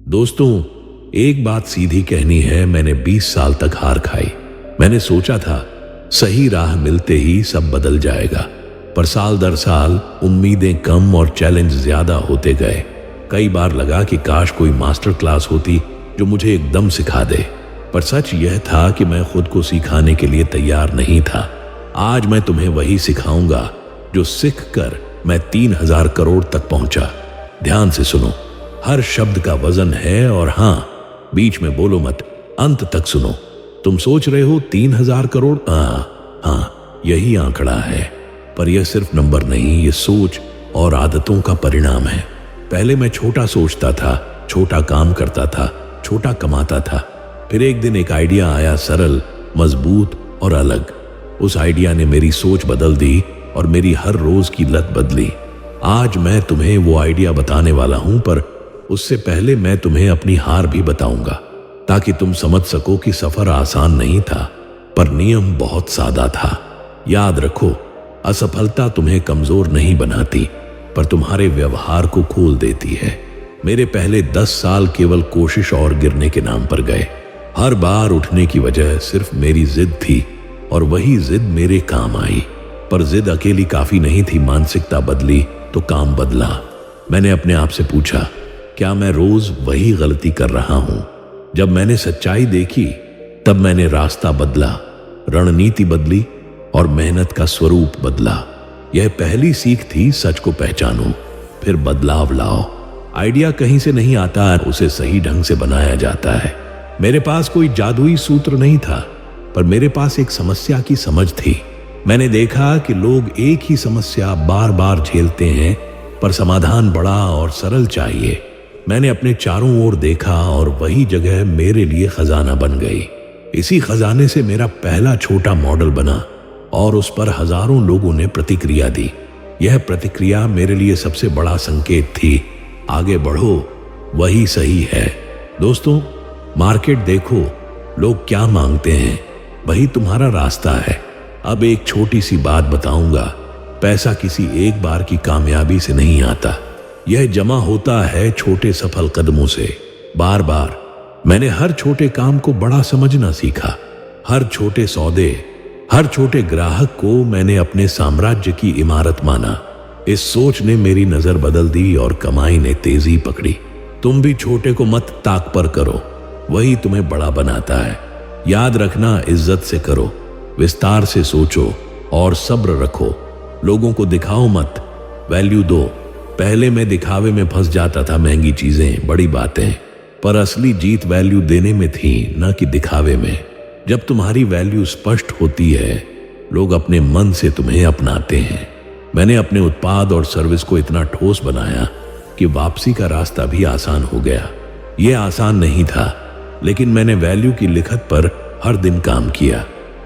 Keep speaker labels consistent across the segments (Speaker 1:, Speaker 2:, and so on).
Speaker 1: दोस्तों, एक बात सीधी कहनी है, मैंने 20 साल तक हार खाई। मैंने सोचा था सही राह मिलते ही सब बदल जाएगा, पर साल दर साल उम्मीदें कम और चैलेंज ज्यादा होते गए। कई बार लगा कि काश कोई मास्टर क्लास होती जो मुझे एकदम सिखा दे, पर सच यह था कि मैं खुद को सिखाने के लिए तैयार नहीं था। आज मैं तुम्हें वही सिखाऊंगा जो सीख कर मैं 3000 करोड़ तक पहुंचा। ध्यान से सुनो, हर शब्द का वजन है, और हाँ, बीच में बोलो मत, अंत तक सुनो। तुम सोच रहे हो 3000 करोड़? हाँ, यही आंकड़ा है, पर यह सिर्फ नंबर नहीं, ये सोच और आदतों का परिणाम है। पहले मैं छोटा सोचता था, छोटा काम करता था, छोटा कमाता था। फिर एक दिन एक आइडिया आया, सरल, मजबूत और अलग। उस आइडिया ने मेरी सोच बदल दी और मेरी हर रोज की लत बदली। आज मैं तुम्हें वो आइडिया बताने वाला हूं, पर उससे पहले मैं तुम्हें अपनी हार भी बताऊंगा, ताकि तुम समझ सको कि सफर आसान नहीं था, पर नियम बहुत सादा था। याद रखो, असफलता तुम्हें कमजोर नहीं बनाती, पर तुम्हारे व्यवहार को खोल देती है। मेरे पहले 10 साल केवल कोशिश और गिरने के नाम पर गए। हर बार उठने की वजह सिर्फ मेरी जिद थी, और वही जिद मेरे काम आई। पर जिद अकेली काफी नहीं थी, मानसिकता बदली तो काम बदला। मैंने अपने आप से पूछा, क्या मैं रोज वही गलती कर रहा हूं? जब मैंने सच्चाई देखी, तब मैंने रास्ता बदला, रणनीति बदली और मेहनत का स्वरूप बदला। यह पहली सीख थी, सच को पहचानो, फिर बदलाव लाओ। आइडिया कहीं से नहीं आता, उसे सही ढंग से बनाया जाता है। मेरे पास कोई जादुई सूत्र नहीं था, पर मेरे पास एक समस्या की समझ थी। मैंने देखा कि लोग एक ही समस्या बार बार झेलते हैं, पर समाधान बड़ा और सरल चाहिए। मैंने अपने चारों ओर देखा, और वही जगह मेरे लिए खजाना बन गई। इसी खजाने से मेरा पहला छोटा मॉडल बना, और उस पर हजारों लोगों ने प्रतिक्रिया दी। यह प्रतिक्रिया मेरे लिए सबसे बड़ा संकेत थी, आगे बढ़ो, वही सही है। दोस्तों, मार्केट देखो, लोग क्या मांगते हैं, वही तुम्हारा रास्ता है। अब एक छोटी सी बात बताऊंगा, पैसा किसी एक बार की कामयाबी से नहीं आता, यह जमा होता है छोटे सफल कदमों से, बार बार। मैंने हर छोटे काम को बड़ा समझना सीखा। हर छोटे सौदे, हर छोटे ग्राहक को मैंने अपने साम्राज्य की इमारत माना। इस सोच ने मेरी नजर बदल दी और कमाई ने तेजी पकड़ी। तुम भी छोटे को मत ताक पर करो, वही तुम्हें बड़ा बनाता है। याद रखना, इज्जत से करो, विस्तार से सोचो और सब्र रखो। लोगों को दिखाओ मत, वैल्यू दो। पहले मैं दिखावे में फंस जाता था, महंगी चीजें, बड़ी बातें, पर असली जीत वैल्यू देने में थी, न कि दिखावे में। जब तुम्हारी वैल्यू स्पष्ट होती है, लोग अपने मन से तुम्हें अपनाते हैं। मैंने अपने उत्पाद और सर्विस को इतना ठोस बनाया कि वापसी का रास्ता भी आसान हो गया। यह आसान नहीं था, लेकिन मैंने वैल्यू की लिखत पर हर दिन काम किया।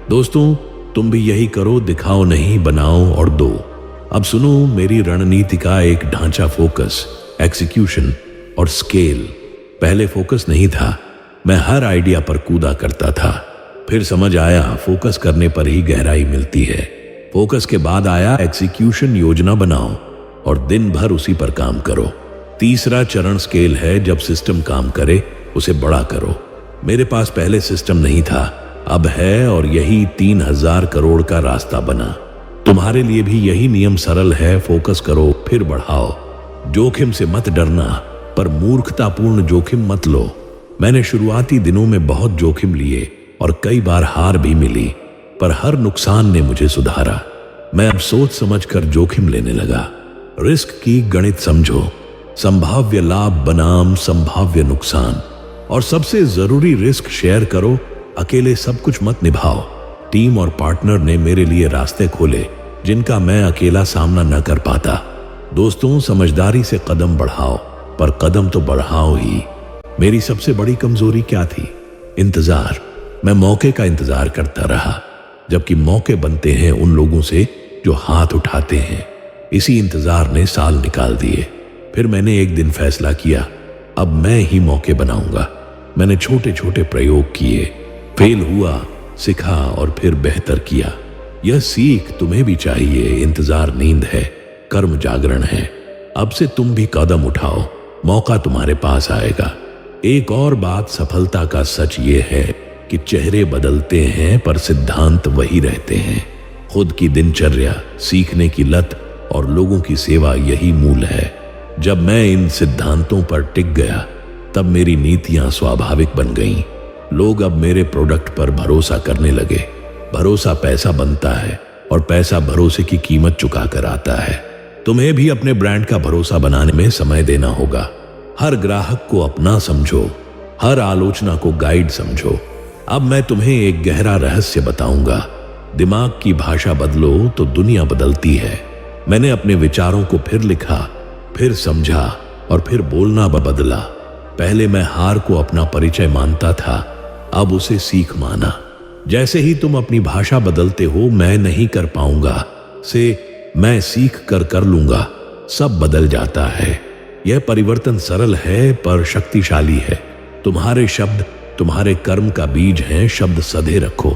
Speaker 1: दोस्तों, तुम भी यही करो, दिखाओ नहीं, बनाओ और दो। अब सुनो मेरी रणनीति का एक ढांचा, फोकस, एग्जीक्यूशन और स्केल। पहले फोकस नहीं था, मैं हर आइडिया पर कूदा करता था। फिर समझ आया, फोकस करने पर ही गहराई मिलती है। फोकस के बाद आया एग्जीक्यूशन, योजना बनाओ और दिन भर उसी पर काम करो। तीसरा चरण स्केल है, जब सिस्टम काम करे उसे बड़ा करो। मेरे पास पहले सिस्टम नहीं था, अब है, और यही 3000 करोड़ का रास्ता बना। तुम्हारे लिए भी यही नियम सरल है, फोकस करो फिर बढ़ाओ। जोखिम से मत डरना, पर मूर्खतापूर्ण जोखिम मत लो। मैंने शुरुआती दिनों में बहुत जोखिम लिए और कई बार हार भी मिली, पर हर नुकसान ने मुझे सुधारा। मैं अब सोच समझकर जोखिम लेने लगा। रिस्क की गणित समझो, संभाव्य लाभ बनाम संभाव्य नुकसान, और सबसे जरूरी रिस्क शेयर करो, अकेले सब कुछ मत निभाओ। टीम और पार्टनर ने मेरे लिए रास्ते खोले जिनका मैं अकेला सामना न कर पाता। दोस्तों, समझदारी से कदम बढ़ाओ, पर कदम तो बढ़ाओ ही। मेरी सबसे बड़ी कमजोरी क्या थी? इंतजार। मैं मौके का इंतजार करता रहा, जबकि मौके बनते हैं उन लोगों से जो हाथ उठाते हैं। इसी इंतजार ने साल निकाल दिए। फिर मैंने एक दिन फैसला किया, अब मैं ही मौके बनाऊंगा। मैंने छोटे छोटे प्रयोग किए, फेल हुआ, सिखा और फिर बेहतर किया। यह सीख तुम्हें भी चाहिए। इंतजार नींद है, कर्म जागरण है। अब से तुम भी कदम उठाओ, मौका तुम्हारे पास आएगा। एक और बात सफलता का सच ये है कि चेहरे बदलते हैं पर सिद्धांत वही रहते हैं। खुद की दिनचर्या, सीखने की लत और लोगों की सेवा यही मूल है। जब मैं इन सिद्धांतों पर टिक गया तब मेरी नीतियां स्वाभाविक बन गईं। लोग अब मेरे प्रोडक्ट पर भरोसा करने लगे। भरोसा पैसा बनता है और पैसा भरोसे की कीमत चुका कर आता है। तुम्हें भी अपने ब्रांड का भरोसा बनाने में समय देना होगा। हर ग्राहक को अपना समझो, हर आलोचना को गाइड समझो। अब मैं तुम्हें एक गहरा रहस्य बताऊंगा। दिमाग की भाषा बदलो तो दुनिया बदलती है। मैंने अपने विचारों को फिर लिखा, फिर समझा और फिर बोलना बदला। पहले मैं हार को अपना परिचय मानता था, अब उसे सीख माना। जैसे ही तुम अपनी भाषा बदलते हो, मैं नहीं कर पाऊंगा से मैं सीख कर लूंगा, सब बदल जाता है। यह परिवर्तन सरल है पर शक्तिशाली है। तुम्हारे शब्द तुम्हारे कर्म का बीज हैं। शब्द सधे रखो।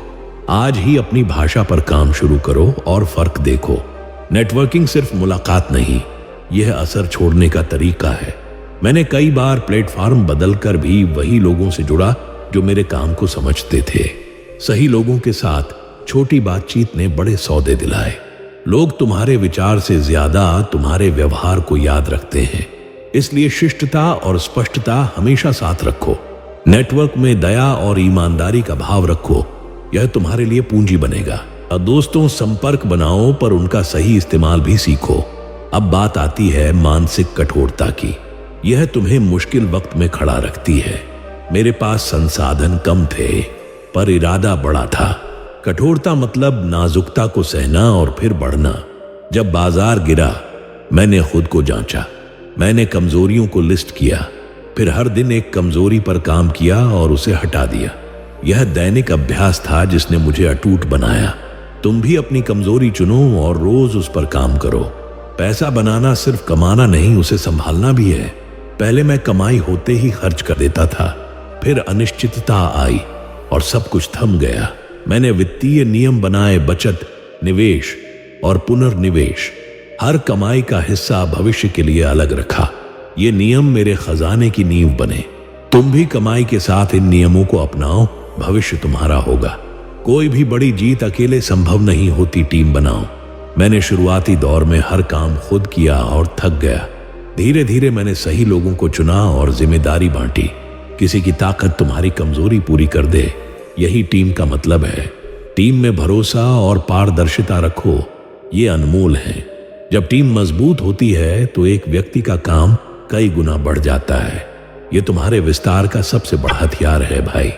Speaker 1: आज ही अपनी भाषा पर काम शुरू करो और फर्क देखो। नेटवर्किंग सिर्फ मुलाकात नहीं, यह असर छोड़ने का तरीका है। मैंने कई बार प्लेटफॉर्म बदलकर भी वही लोगों से जुड़ा जो मेरे काम को समझते थे। सही लोगों के साथ छोटी बातचीत ने बड़े सौदे दिलाए। लोग तुम्हारे विचार से ज्यादा तुम्हारे व्यवहार को याद रखते हैं, इसलिए शिष्टता और स्पष्टता हमेशा साथ रखो। नेटवर्क में दया और ईमानदारी का भाव रखो, यह तुम्हारे लिए पूंजी बनेगा। और दोस्तों, संपर्क बनाओ पर उनका सही इस्तेमाल भी सीखो। अब बात आती है मानसिक कठोरता की। यह तुम्हें मुश्किल वक्त में खड़ा रखती है। मेरे पास संसाधन कम थे पर इरादा बड़ा था। कठोरता मतलब नाजुकता को सहना और फिर बढ़ना। जब बाजार गिरा, मैंने खुद को जांचा। मैंने कमजोरियों को लिस्ट किया, फिर हर दिन एक कमजोरी पर काम किया और उसे हटा दिया। यह दैनिक अभ्यास था जिसने मुझे अटूट बनाया। तुम भी अपनी कमजोरी चुनो और रोज उस पर काम करो। पैसा बनाना सिर्फ कमाना नहीं, उसे संभालना भी है। पहले मैं कमाई होते ही खर्च कर देता था, फिर अनिश्चितता आई और सब कुछ थम गया। मैंने वित्तीय नियम बनाए, बचत, निवेश और पुनर्निवेश। हर कमाई का हिस्सा भविष्य के लिए अलग रखा। ये नियम मेरे खजाने की नींव बने। तुम भी कमाई के साथ इन नियमों को अपनाओ, भविष्य तुम्हारा होगा। कोई भी बड़ी जीत अकेले संभव नहीं होती, टीम बनाओ। मैंने शुरुआती दौर में हर काम खुद किया और थक गया। धीरे धीरे मैंने सही लोगों को चुना और जिम्मेदारी बांटी। किसी की ताकत तुम्हारी कमजोरी पूरी कर दे, यही टीम का मतलब है। टीम में भरोसा और पारदर्शिता रखो, ये अनमोल है। जब टीम मजबूत होती है तो एक व्यक्ति का काम कई गुना बढ़ जाता है। ये तुम्हारे विस्तार का सबसे बड़ा हथियार है भाई।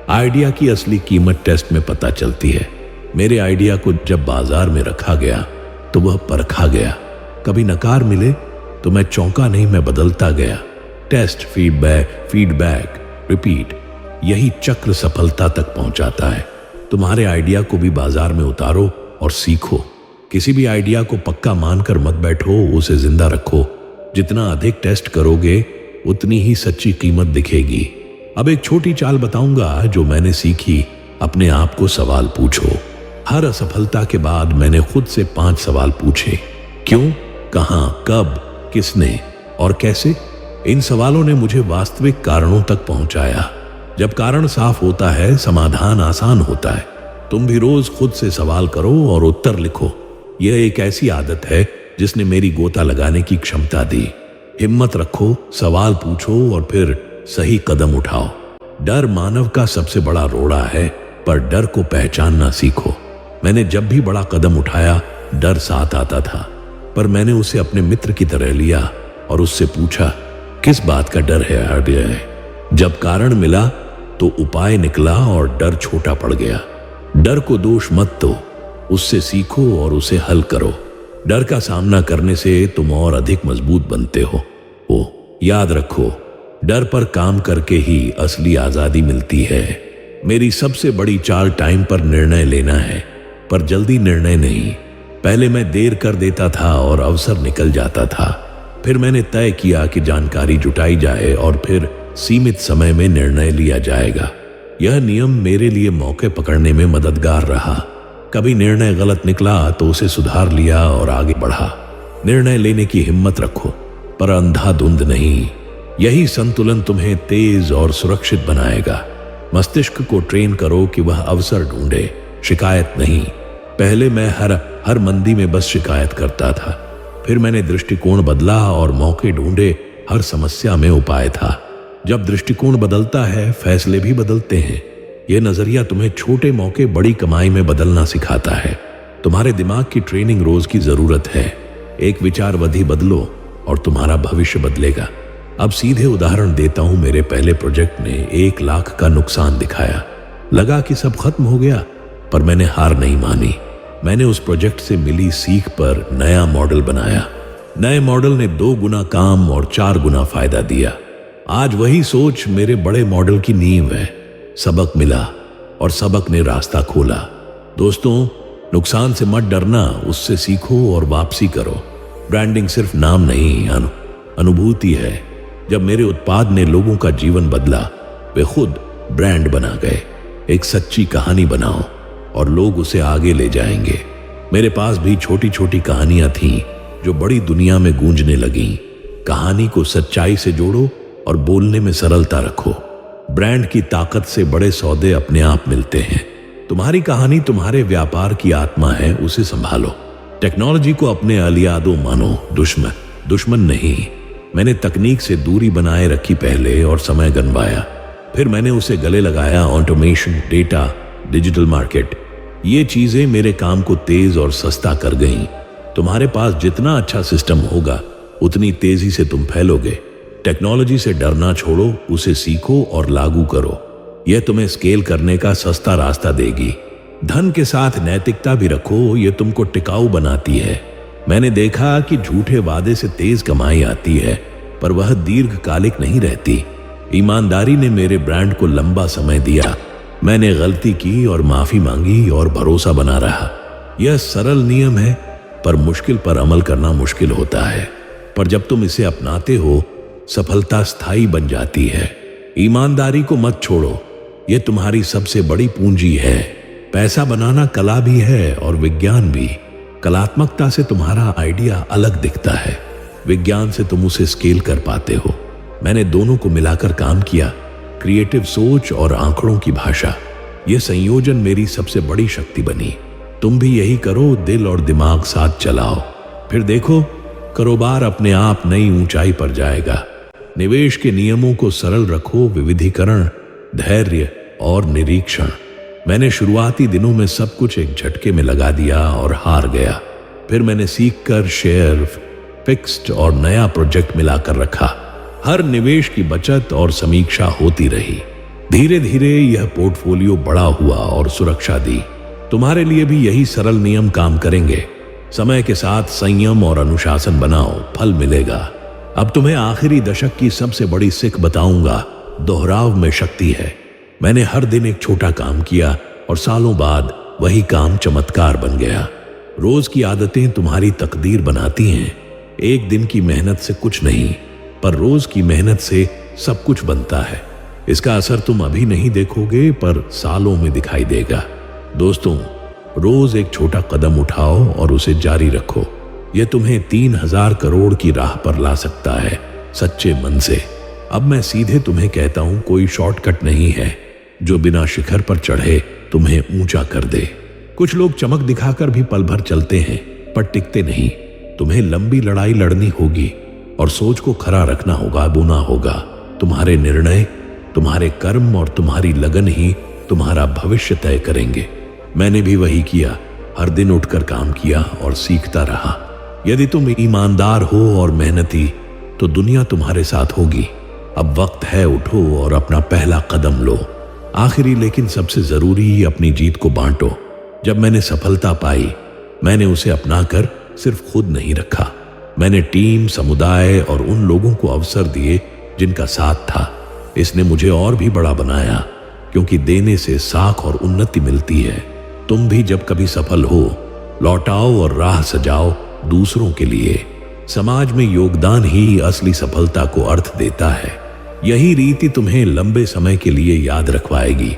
Speaker 1: आइडिया की असली कीमत टेस्ट में पता चलती है। मेरे आइडिया को जब बाजार में रखा गया तो वह परखा गया। कभी नकार मिले तो मैं चौंका नहीं, मैं बदलता गया। टेस्ट, फीडबैक, रिपीट, यही चक्र सफलता तक पहुंचाता है। तुम्हारे आइडिया को भी बाजार में उतारो और सीखो। किसी भी आइडिया को पक्का मानकर मत बैठो, उसे जिंदा रखो। जितना अधिक टेस्ट करोगे उतनी ही सच्ची कीमत दिखेगी। अब एक छोटी चाल बताऊंगा जो मैंने सीखी। अपने आप को सवाल पूछो। हर असफलता के बाद मैंने खुद से 5 सवाल पूछे। क्यों, कहां, कब, किसने और कैसे। इन सवालों ने मुझे वास्तविक कारणों तक पहुंचाया। जब कारण साफ होता है, समाधान आसान होता है। तुम भी रोज खुद से सवाल करो और उत्तर लिखो। यह एक ऐसी आदत है जिसने मेरी गोता लगाने की क्षमता दी। हिम्मत रखो, सवाल पूछो और फिर सही कदम उठाओ। डर मानव का सबसे बड़ा रोड़ा है, पर डर को पहचानना सीखो। मैंने जब भी बड़ा कदम उठाया, डर साथ आता था, पर मैंने उसे अपने मित्र की तरह लिया और उससे पूछा, किस बात का डर है आइडिया। जब कारण मिला तो उपाय निकला और डर छोटा पड़ गया। डर को दोष मत दो, उससे सीखो और उसे हल करो। डर का सामना करने से तुम और अधिक मजबूत बनते हो। याद रखो, डर पर काम करके ही असली आजादी मिलती है। मेरी सबसे बड़ी चाल टाइम पर निर्णय लेना है, पर जल्दी निर्णय नहीं। पहले मैं देर कर देता था और अवसर निकल जाता था। फिर मैंने तय किया कि जानकारी जुटाई जाए और फिर सीमित समय में निर्णय लिया जाएगा। यह नियम मेरे लिए मौके पकड़ने में मददगार रहा। कभी निर्णय गलत निकला तो उसे सुधार लिया और आगे बढ़ा। निर्णय लेने की हिम्मत रखो, पर अंधाधुंध नहीं। यही संतुलन तुम्हें तेज और सुरक्षित बनाएगा। मस्तिष्क को ट्रेन करो कि वह अवसर ढूंढे, शिकायत नहीं। पहले मैं हर मंदी में बस शिकायत करता था, फिर मैंने दृष्टिकोण बदला और मौके ढूंढे। हर समस्या में उपाय था। जब दृष्टिकोण बदलता है, फैसले भी बदलते हैं। यह नजरिया तुम्हें छोटे मौके बड़ी कमाई में बदलना सिखाता है। तुम्हारे दिमाग की ट्रेनिंग रोज की जरूरत है। एक विचारवधि बदलो और तुम्हारा भविष्य बदलेगा। अब सीधे उदाहरण देता हूं। मेरे पहले प्रोजेक्ट ने 1 लाख का नुकसान दिखाया। लगा कि सब खत्म हो गया, पर मैंने हार नहीं मानी। मैंने उस प्रोजेक्ट से मिली सीख पर नया मॉडल बनाया। नए मॉडल ने 2 गुना काम और 4 गुना फायदा दिया। आज वही सोच मेरे बड़े मॉडल की नींव है। सबक मिला और सबक ने रास्ता खोला। दोस्तों, नुकसान से मत डरना, उससे सीखो और वापसी करो। ब्रांडिंग सिर्फ नाम नहीं, अनुभूति है। जब मेरे उत्पाद ने लोगों का जीवन बदला, वे खुद ब्रांड बना गए। एक सच्ची कहानी बनाओ और लोग उसे आगे ले जाएंगे। मेरे पास भी छोटी छोटी कहानियां थीं जो बड़ी दुनिया में गूंजने लगीं। कहानी को सच्चाई से जोड़ो और बोलने में सरलता रखो। ब्रांड की ताकत से बड़े सौदे अपने आप मिलते हैं। तुम्हारी कहानी तुम्हारे व्यापार की आत्मा है, उसे संभालो। टेक्नोलॉजी को अपने अलियादो मानो, दुश्मन नहीं। मैंने तकनीक से दूरी बनाए रखी पहले और समय गंवाया, फिर मैंने उसे गले लगाया। ऑटोमेशन, डेटा, डिजिटल मार्केट, ये चीजें मेरे काम को तेज और सस्ता कर गईं। तुम्हारे पास जितना अच्छा सिस्टम होगा, उतनी तेजी से तुम फैलोगे। टेक्नोलॉजी से डरना छोड़ो, उसे सीखो और लागू करो। यह तुम्हें स्केल करने का सस्ता रास्ता देगी। धन के साथ नैतिकता भी रखो, यह तुमको टिकाऊ बनाती है। मैंने देखा कि झूठे वादे से तेज कमाई आती है, पर वह दीर्घकालिक नहीं रहती। ईमानदारी ने मेरे ब्रांड को लंबा समय दिया। मैंने गलती की और माफी मांगी और भरोसा बना रहा। यह सरल नियम है, पर मुश्किल पर अमल करना मुश्किल होता है। पर जब तुम इसे अपनाते हो, सफलता स्थायी बन जाती है। ईमानदारी को मत छोड़ो, यह तुम्हारी सबसे बड़ी पूंजी है। पैसा बनाना कला भी है और विज्ञान भी। कलात्मकता से तुम्हारा आइडिया अलग दिखता है, विज्ञान से तुम उसे स्केल कर पाते हो। मैंने दोनों को मिलाकर काम किया, क्रिएटिव सोच और आंकड़ों की भाषा। यह संयोजन मेरी सबसे बड़ी शक्ति बनी। तुम भी यही करो, दिल और दिमाग साथ चलाओ, फिर देखो कारोबार अपने आप नई ऊंचाई पर जाएगा। निवेश के नियमों को सरल रखो, विविधीकरण, धैर्य और निरीक्षण। मैंने शुरुआती दिनों में सब कुछ एक झटके में लगा दिया और हार गया। फिर मैंने सीखकर शेयर, फिक्स्ड और नया प्रोजेक्ट मिलाकर रखा। हर निवेश की बचत और समीक्षा होती रही। धीरे धीरे यह पोर्टफोलियो बड़ा हुआ और सुरक्षा दी। तुम्हारे लिए भी यही सरल नियम काम करेंगे। समय के साथ संयम और अनुशासन बनाओ, फल मिलेगा। अब तुम्हें आखिरी दशक की सबसे बड़ी सिख बताऊंगा, दोहराव में शक्ति है। मैंने हर दिन एक छोटा काम किया और सालों बाद वही काम चमत्कार बन गया। रोज की आदतें तुम्हारी तकदीर बनाती हैं। एक दिन की मेहनत से कुछ नहीं, पर रोज की मेहनत से सब कुछ बनता है। इसका असर तुम अभी नहीं देखोगे, पर सालों में दिखाई देगा। दोस्तों, रोज एक छोटा कदम उठाओ और उसे जारी रखो। यह तुम्हें 3000 करोड़ की राह पर ला सकता है, सच्चे मन से। अब मैं सीधे तुम्हें कहता हूं, कोई शॉर्टकट नहीं है जो बिना शिखर पर चढ़े तुम्हें ऊंचा कर दे। कुछ लोग चमक दिखाकर भी पल भर चलते हैं, पर टिकते नहीं। तुम्हें लंबी लड़ाई लड़नी होगी और सोच को खरा रखना होगा, बोना होगा। तुम्हारे निर्णय, तुम्हारे कर्म और तुम्हारी लगन ही तुम्हारा भविष्य तय करेंगे। मैंने भी वही किया, हर दिन उठकर काम किया और सीखता रहा। यदि तुम ईमानदार हो और मेहनती, तो दुनिया तुम्हारे साथ होगी। अब वक्त है, उठो और अपना पहला कदम लो। आखिरी लेकिन सबसे जरूरी, अपनी जीत को बांटो। जब मैंने सफलता पाई, मैंने उसे अपनाकर सिर्फ खुद नहीं रखा। मैंने टीम, समुदाय और उन लोगों को अवसर दिए जिनका साथ था। इसने मुझे और भी बड़ा बनाया, क्योंकि देने से साख और उन्नति मिलती है। तुम भी जब कभी सफल हो, लौटाओ और राह सजाओ दूसरों के लिए। समाज में योगदान ही असली सफलता को अर्थ देता है। यही रीति तुम्हें लंबे समय के लिए याद रखवाएगी।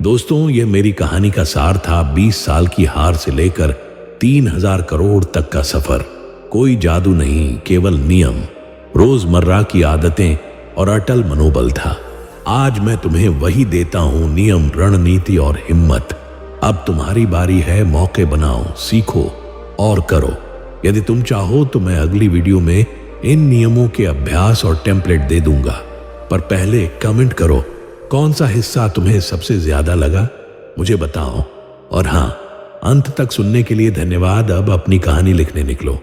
Speaker 1: दोस्तों, यह मेरी कहानी का सार था। 20 साल की हार से लेकर 3000 करोड़ तक का सफर। कोई जादू नहीं, केवल नियम, रोजमर्रा की आदतें और अटल मनोबल था। आज मैं तुम्हें वही देता हूं, नियम, रणनीति और हिम्मत। अब तुम्हारी बारी है, मौके बनाओ, सीखो और करो। यदि तुम चाहो तो मैं अगली वीडियो में इन नियमों के अभ्यास और टेम्पलेट दे दूंगा, पर पहले कमेंट करो कौन सा हिस्सा तुम्हें सबसे ज्यादा लगा, मुझे बताओ। और हां, अंत तक सुनने के लिए धन्यवाद। अब अपनी कहानी लिखने निकलो।